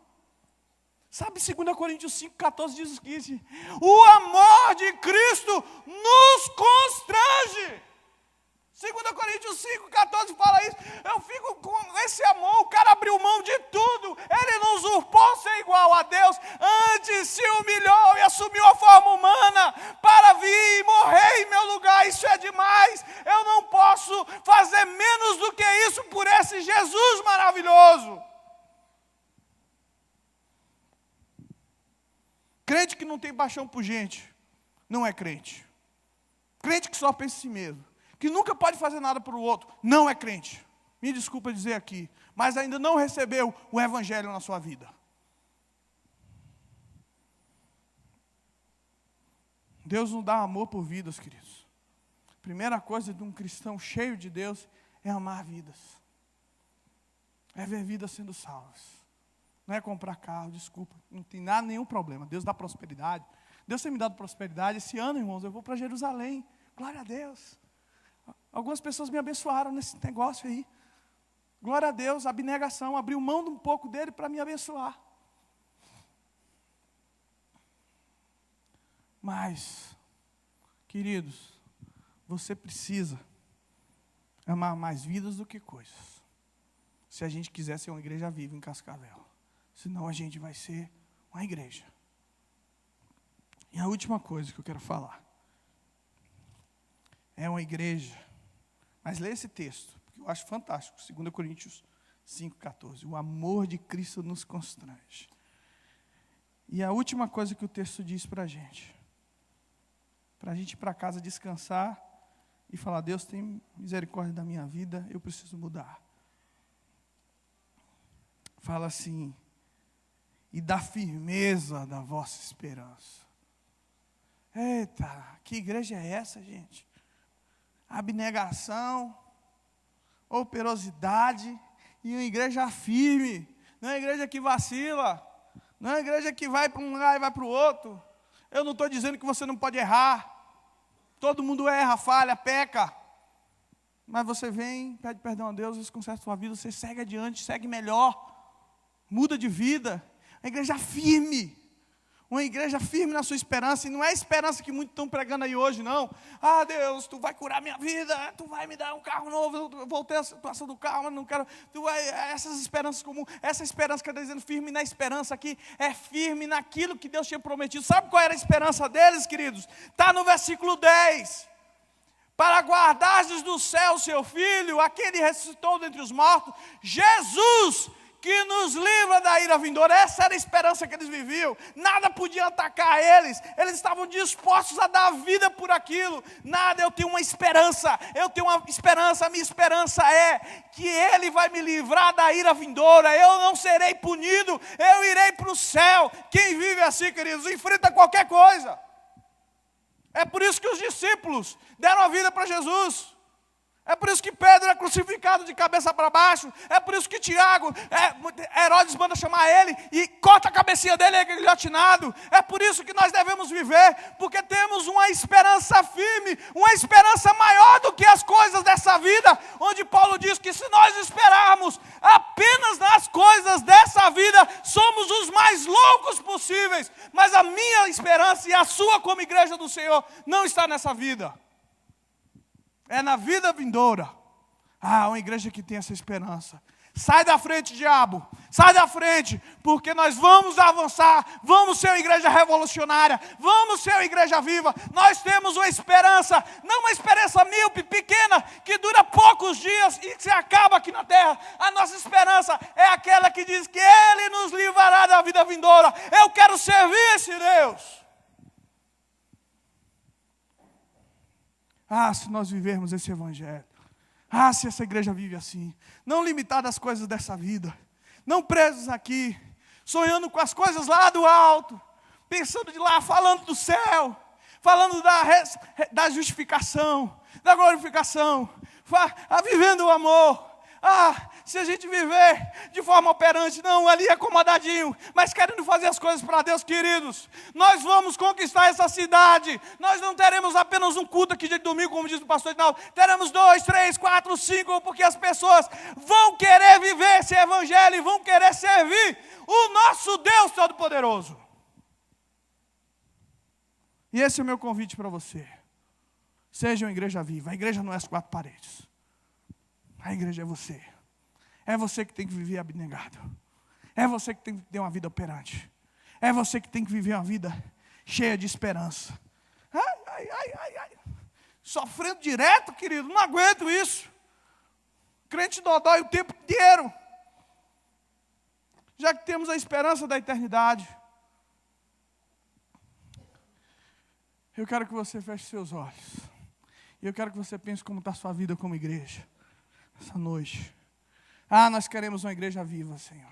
Sabe, 2 Coríntios 5,14 diz o seguinte, o amor de Cristo nos constrange. 2 Coríntios 5,14 fala isso. Eu fico com esse amor, o cara abriu mão de tudo. Ele não usurpou ser igual a Deus. Antes se humilhou e assumiu a forma humana para vir e morrer em meu lugar. Isso é demais. Eu não posso fazer menos do que isso por esse Jesus maravilhoso. Crente que não tem paixão por gente, não é crente. Crente que só pensa em si mesmo, que nunca pode fazer nada para o outro, não é crente. Me desculpa dizer aqui, mas ainda não recebeu o evangelho na sua vida. Deus não dá amor por vidas, queridos. Primeira coisa de um cristão cheio de Deus é amar vidas. É ver vidas sendo salvas. Não é comprar carro, desculpa, não tem nada, nenhum problema. Deus dá prosperidade. Deus tem me dado prosperidade. Esse ano, irmãos, eu vou para Jerusalém. Glória a Deus. Algumas pessoas me abençoaram nesse negócio aí. Glória a Deus, abnegação, abriu mão de um pouco dele para me abençoar. Mas, queridos, você precisa amar mais vidas do que coisas. Se a gente quiser ser uma igreja viva em Cascavel. Senão a gente vai ser uma igreja. E a última coisa que eu quero falar. É uma igreja. Mas lê esse texto, porque eu acho fantástico. 2 Coríntios 5,14. O amor de Cristo nos constrange. E a última coisa que o texto diz para a gente. Para a gente ir para casa descansar e falar, Deus tem misericórdia da minha vida, eu preciso mudar. Fala assim, e da firmeza da vossa esperança. Eita, que igreja é essa, gente? Abnegação, operosidade, e uma igreja firme, não é uma igreja que vacila, não é uma igreja que vai para um lugar e vai para o outro. Eu não estou dizendo que você não pode errar, todo mundo erra, falha, peca, mas você vem, pede perdão a Deus, você conserta a sua vida, você segue adiante, segue melhor, muda de vida. Uma igreja firme. Uma igreja firme na sua esperança. E não é a esperança que muitos estão pregando aí hoje, não. Ah, Deus, tu vai curar minha vida. Tu vai me dar um carro novo. Eu voltei à situação do carro, mas não quero. Essas esperanças comuns. Essa esperança que eu estou dizendo, firme na esperança aqui, é firme naquilo que Deus tinha prometido. Sabe qual era a esperança deles, queridos? Está no versículo 10. Para guardares do céu seu filho, aquele ressuscitou dentre os mortos, Jesus, que nos livra da ira vindoura. Essa era a esperança que eles viviam. Nada podia atacar eles. Eles estavam dispostos a dar a vida por aquilo. Nada, eu tenho uma esperança. Eu tenho uma esperança. A minha esperança é que Ele vai me livrar da ira vindoura. Eu não serei punido. Eu irei para o céu. Quem vive assim, queridos, enfrenta qualquer coisa. É por isso que os discípulos deram a vida para Jesus. É por isso que Pedro é crucificado de cabeça para baixo. É por isso que Tiago, Herodes manda chamar ele e corta a cabecinha dele, é guilhotinado. É por isso que nós devemos viver, porque temos uma esperança firme, uma esperança maior do que as coisas dessa vida, onde Paulo diz que se nós esperarmos apenas nas coisas dessa vida, somos os mais loucos possíveis. Mas a minha esperança e a sua como igreja do Senhor não está nessa vida. É na vida vindoura. Uma igreja que tem essa esperança. Sai da frente, diabo. Sai da frente, porque nós vamos avançar. Vamos ser uma igreja revolucionária. Vamos ser uma igreja viva. Nós temos uma esperança, não uma esperança míope, pequena, que dura poucos dias e se acaba aqui na terra. A nossa esperança é aquela que diz que Ele nos livrará da vida vindoura. Eu quero servir esse Deus. Se nós vivermos esse evangelho. Se essa igreja vive assim. Não limitada às coisas dessa vida. Não presos aqui. Sonhando com as coisas lá do alto. Pensando de lá, falando do céu. Falando da justificação. Da glorificação. Vivendo o amor. Se a gente viver de forma operante, não ali acomodadinho, mas querendo fazer as coisas para Deus, queridos, nós vamos conquistar essa cidade. Nós não teremos apenas um culto aqui de domingo, como diz o pastor Edinaldo, teremos 2, 3, 4, 5, porque as pessoas vão querer viver esse evangelho e vão querer servir o nosso Deus Todo-Poderoso. E esse é o meu convite para você. Seja uma igreja viva. A igreja não é as 4 paredes. A igreja é você. É você que tem que viver abnegado. É você que tem que ter uma vida operante. É você que tem que viver uma vida cheia de esperança. Sofrendo direto, querido, não aguento isso. Crente dodói o tempo inteiro. Já que temos a esperança da eternidade, eu quero que você feche seus olhos. E eu quero que você pense como está a sua vida como igreja. Essa noite. Nós queremos uma igreja viva, Senhor.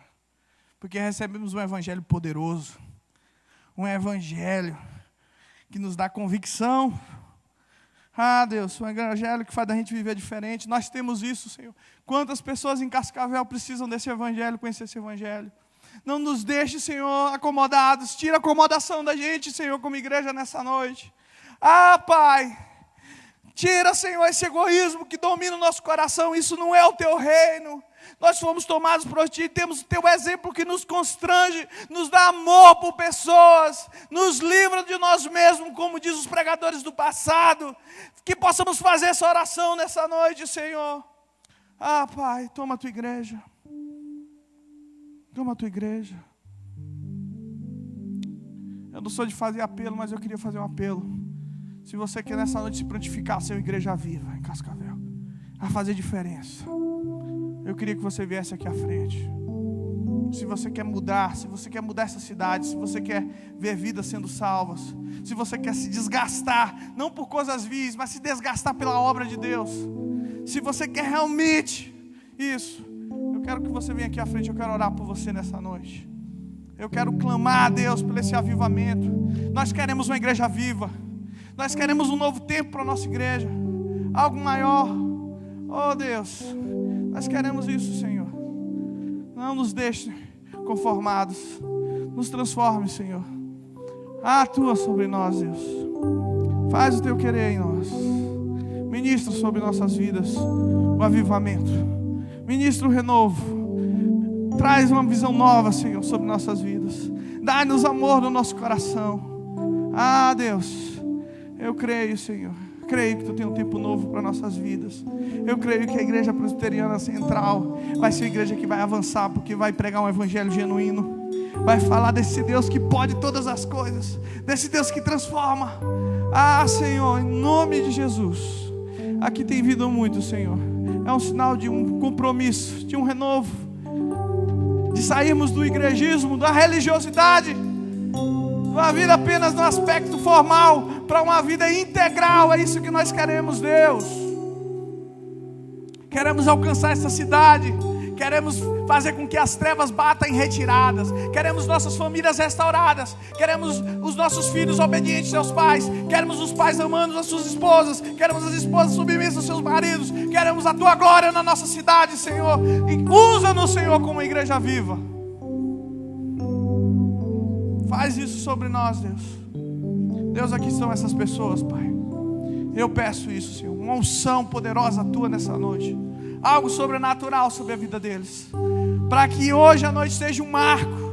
Porque recebemos um evangelho poderoso. Um evangelho que nos dá convicção. Deus, um evangelho que faz da gente viver diferente. Nós temos isso, Senhor. Quantas pessoas em Cascavel precisam desse evangelho, conhecer esse evangelho. Não nos deixe, Senhor, acomodados. Tira a acomodação da gente, Senhor, como igreja nessa noite. Pai. Tira, Senhor, esse egoísmo que domina o nosso coração. Isso não é o teu reino. Nós fomos tomados por ti. Temos o teu exemplo que nos constrange, nos dá amor por pessoas, nos livra de nós mesmos, como diz os pregadores do passado. Que possamos fazer essa oração nessa noite, Senhor. Pai, toma a tua igreja. Toma a tua igreja. Eu não sou de fazer apelo, mas eu queria fazer um apelo. Se você quer nessa noite se prontificar a ser uma igreja viva em Cascavel, a fazer diferença, eu queria que você viesse aqui à frente. Se você quer mudar, se você quer mudar essa cidade, se você quer ver vidas sendo salvas, se você quer se desgastar, não por coisas vis, mas se desgastar pela obra de Deus, se você quer realmente isso, eu quero que você venha aqui à frente. Eu quero orar por você nessa noite. Eu quero clamar a Deus por esse avivamento. Nós queremos uma igreja viva. Nós queremos um novo tempo para a nossa igreja. Algo maior. Deus, nós queremos isso, Senhor. Não nos deixe conformados. Nos transforme, Senhor. Atua sobre nós, Deus. Faz o teu querer em nós. Ministra sobre nossas vidas o avivamento. Ministra o renovo. Traz uma visão nova, Senhor, sobre nossas vidas. Dá-nos amor no nosso coração. Deus, eu creio, Senhor. Creio que Tu tem um tempo novo para nossas vidas. Eu creio que a igreja presbiteriana central vai ser a igreja que vai avançar, porque vai pregar um evangelho genuíno. Vai falar desse Deus que pode todas as coisas. Desse Deus que transforma. Senhor, em nome de Jesus. Aqui tem vindo muito, Senhor. É um sinal de um compromisso, de um renovo. de sairmos do igrejismo, da religiosidade, uma vida apenas no aspecto formal, para uma vida integral. É isso que nós queremos, Deus. Queremos alcançar essa cidade, queremos fazer com que as trevas batam em retiradas, queremos nossas famílias restauradas, queremos os nossos filhos obedientes aos pais, queremos os pais amando as suas esposas, queremos as esposas submissas aos seus maridos, queremos a tua glória na nossa cidade, Senhor, e usa-nos, Senhor, como uma igreja viva. Faz isso sobre nós, Deus. Deus, aqui estão essas pessoas, Pai. Eu peço isso, Senhor, uma unção poderosa tua nessa noite, algo sobrenatural sobre a vida deles, para que hoje a noite seja um marco,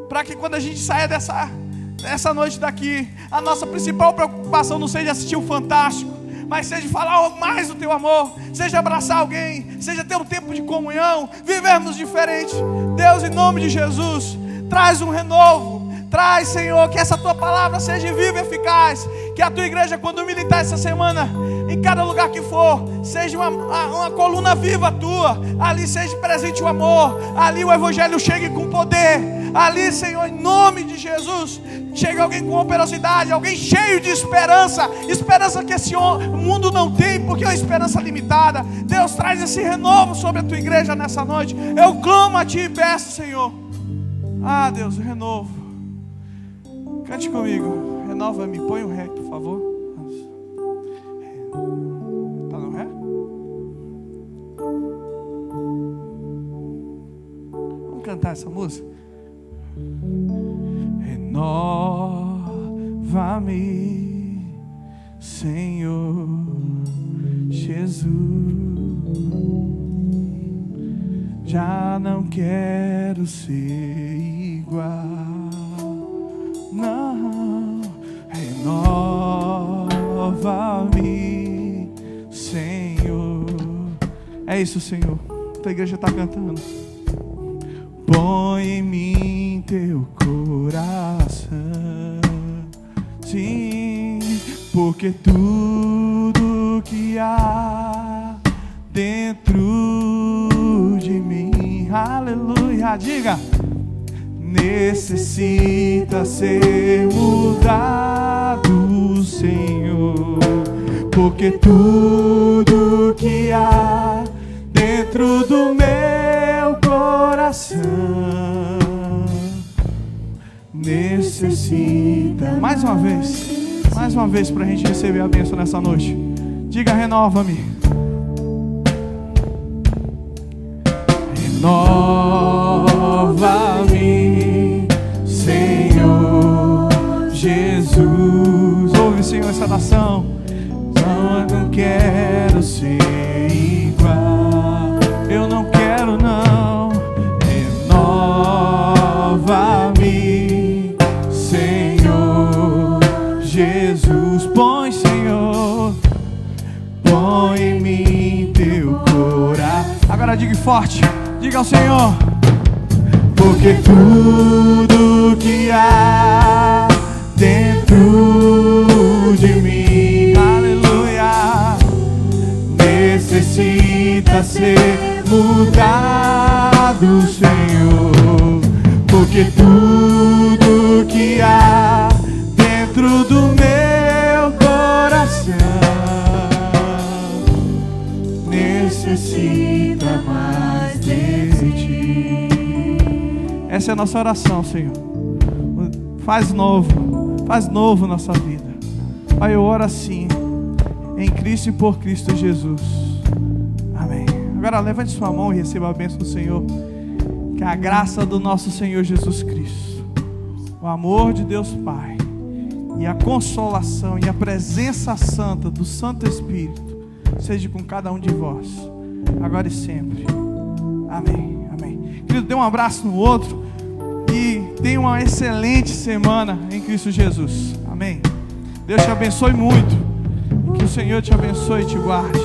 para que quando a gente saia dessa noite daqui, a nossa principal preocupação não seja assistir o Fantástico, mas seja falar mais do teu amor, seja abraçar alguém, seja ter um tempo de comunhão, vivermos diferente. Deus, em nome de Jesus, traz um renovo. Traz, Senhor, que essa tua palavra seja viva e eficaz. Que a tua igreja, quando militar essa semana, em cada lugar que for, seja uma coluna viva tua. Ali seja presente o amor. Ali o evangelho chegue com poder. Ali, Senhor, em nome de Jesus, chegue alguém com operosidade, alguém cheio de esperança. Esperança que esse mundo não tem, porque é uma esperança limitada. Deus, traz esse renovo sobre a tua igreja nessa noite. Eu clamo a ti e peço, Senhor. Ah, Deus, renovo. Cante comigo, renova-me, põe o ré, por favor. Está no ré? Vamos cantar essa música? Renova-me, Senhor Jesus. Já não quero ser igual. Não, renova-me, Senhor. É isso, Senhor. A igreja está cantando. Põe em mim teu coração, sim, porque tudo que há dentro de mim, aleluia, diga, necessita ser mudado, Senhor, porque tudo que há dentro do meu coração necessita. Mais uma vez para a gente receber a bênção nessa noite. Diga, renova-me. Renova-me, Senhor Jesus. Ouve, Senhor, essa nação. Não quero ser igual. Eu não quero, não. Renova-me, Senhor Jesus. Põe, Senhor, põe em mim teu coração. Agora diga forte. Diga ao Senhor. Porque tudo que há dentro de mim, aleluia, necessita ser mudado, Senhor. Porque tudo que há dentro do meu coração necessita mais de ti. Essa é a nossa oração, Senhor. Faz novo nossa vida. Pai, eu oro assim, em Cristo e por Cristo Jesus. Amém. Agora levante sua mão e receba a bênção do Senhor. Que a graça do nosso Senhor Jesus Cristo, o amor de Deus Pai, e a consolação e a presença santa do Santo Espírito seja com cada um de vós, agora e sempre. Amém, amém. Querido, dê um abraço no outro e tenha uma excelente semana em Cristo Jesus. Amém. Deus te abençoe muito. Que o Senhor te abençoe e te guarde.